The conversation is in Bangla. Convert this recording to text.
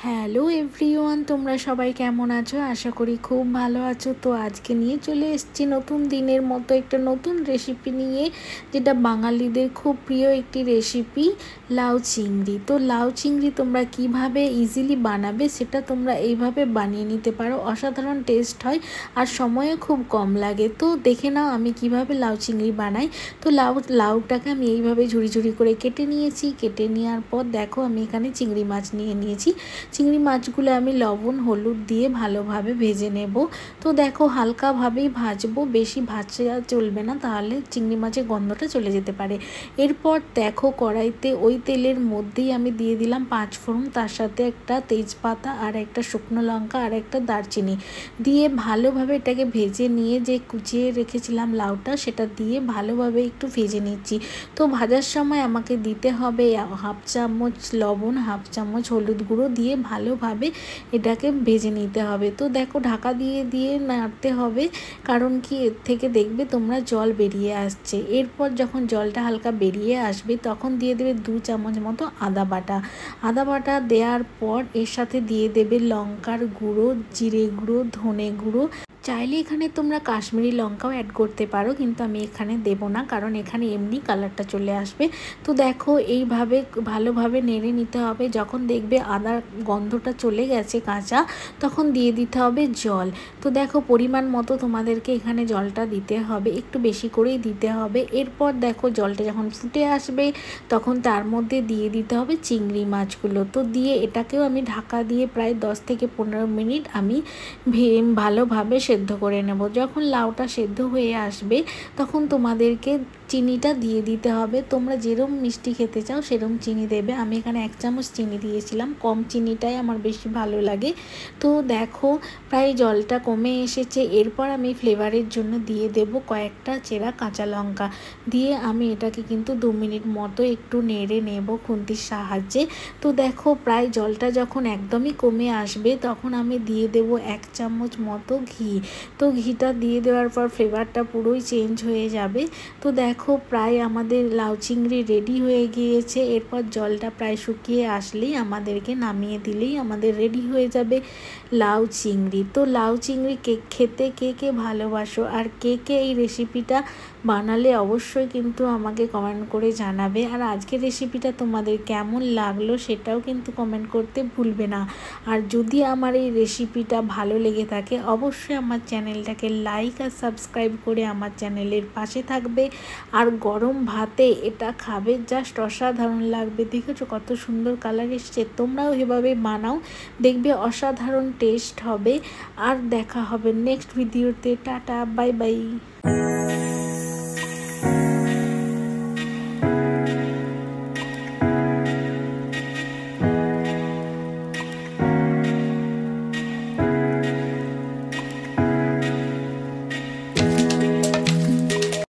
হ্যালো এভরিওয়ান, তোমরা সবাই কেমন আছো? আশা করি খুব ভালো আছো। তো আজকে নিয়ে চলে এসেছি নতুন দিনের মতো একটা নতুন রেসিপি নিয়ে, যেটা বাঙালিদের খুব প্রিয় একটি রেসিপি, লাউ চিংড়ি। তো লাউ চিংড়ি তোমরা কিভাবে ইজিলি বানাবে সেটা তোমরা এইভাবে বানিয়ে নিতে পারো। অসাধারণ টেস্ট হয় আর সময়ও খুব কম লাগে। তো দেখে নাও আমি কিভাবে লাউ চিংড়ি বানাই। তো লাউটাকে আমি এইভাবে ঝুড়ি ঝুড়ি করে কেটে নিয়েছি। কেটে নেওয়ার পর দেখো আমি এখানে চিংড়ি মাছ নিয়ে নিয়েছি। চিংড়ি মাছগুলো আমি লবণ হলুদ দিয়ে ভালোভাবে ভেজে নেব। তো দেখো হালকাভাবেই ভাজবো, বেশি ভাজা চলবে না, তাহলে চিংড়ি মাছের গন্ধটা চলে যেতে পারে। এরপর দেখো কড়াইতে ওই তেলের মধ্যেই আমি দিয়ে দিলাম 5 ফোড়ন, তার সাথে একটা তেজপাতা আর একটা শুকনো লঙ্কা আর একটা দারচিনি দিয়ে ভালোভাবে এটাকে ভেজে নিয়ে যে কুচিয়ে রেখেছিলাম লাউটা সেটা দিয়ে ভালোভাবে একটু ভেজে নিচ্ছি। তো ভাজার সময় আমাকে দিতে হবে 1/2 চামচ লবণ, 1/2 চামচ হলুদ গুঁড়ো দিয়ে ভালোভাবে এটাকে ভেজে নিতে হবে। তো দেখো ঢাকা দিয়ে দিয়ে নাড়তে হবে, কারণ কি এর থেকে দেখবে তোমরা জল বেরিয়ে আসছে। এরপর যখন জলটা হালকা বেরিয়ে আসবে তখন দিয়ে দেবে 2 চামচ মতো আদা বাটা দেওয়ার পর এর সাথে দিয়ে দেবে লঙ্কার গুঁড়ো, জিরে গুঁড়ো, ধনে গুঁড়ো। চাইলে এখানে তোমরা কাশ্মীরি লঙ্কাও অ্যাড করতে পারো, কিন্তু আমি এখানে দেব না, কারণ এখানে এমনি কালারটা চলে আসবে। তো দেখো এইভাবে ভালোভাবে নেড়ে নিতে হবে। যখন দেখবে আদার গন্ধটা চলে গেছে কাঁচা, তখন দিয়ে দিতে হবে জল। তো দেখো পরিমাণ মতো তোমাদেরকে এখানে জলটা দিতে হবে, একটু বেশি করেই দিতে হবে। এরপর দেখো জলটা যখন ফুটে আসবে তখন তার মধ্যে দিয়ে দিতে হবে চিংড়ি মাছগুলো। তো দিয়ে এটাকেও আমি ঢাকা দিয়ে প্রায় 10 থেকে 15 মিনিট আমি ভালোভাবে সেদ্ধ করে নেব। যখন লাউটা সেদ্ধ হয়ে আসবে তখন তোমাদেরকে চিনিটা দিয়ে দিতে হবে। তোমরা যেরকম মিষ্টি খেতে চাও সেরকম চিনি দেবে। আমি এখানে 1 চামচ চিনি দিয়েছিলাম, কম চিনিটাই আমার বেশি ভালো লাগে। তো দেখো প্রায় জলটা কমে এসেছে। এরপর আমি ফ্লেভারের জন্য দিয়ে দেব কয়েকটা চেরা কাঁচা লঙ্কা দিয়ে আমি এটাকে কিন্তু 2 মিনিট মতো একটু নেড়ে নেব খুন্তির সাহায্যে। তো দেখো প্রায় জলটা যখন একদমই কমে আসবে তখন আমি দিয়ে দেব 1 চামচ মতো ঘি। তো ঘিটা দিয়ে দেওয়ার পর ফ্লেভারটা পুরোই চেঞ্জ হয়ে যাবে। তো দেখো প্রায় আমাদের লাউ চিংড়ি রেডি হয়ে গিয়েছে। এরপর জলটা প্রায় শুকিয়ে আসলেই আমাদেরকে নামিয়ে দিলেই আমাদের রেডি হয়ে যাবে লাউ চিংড়ি। তো লাউ চিংড়ি খেতে কে কে ভালোবাসো আর কে কে এই রেসিপিটা বানালে অবশ্যই কিন্তু আমাকে কমেন্ট করে জানাবে। আর আজকের রেসিপিটা তোমাদের কেমন লাগলো সেটাও কিন্তু কমেন্ট করতে ভুলবে না। আর যদি আমার এই রেসিপিটা ভালো লেগে থাকে অবশ্যই আমার চ্যানেলটাকে লাইক আর সাবস্ক্রাইব করে আমার চ্যানেলের পাশে থাকবে। আর গরম ভাতে এটা খাবে, জাস্ট অসাধারণ লাগবে। দেখেছো কত সুন্দর কালার এসছে। তোমরাও এভাবে বানাও, দেখবে অসাধারণ টেস্ট হবে। আর দেখা হবে নেক্সট ভিডিওতে। Tata, bye bye.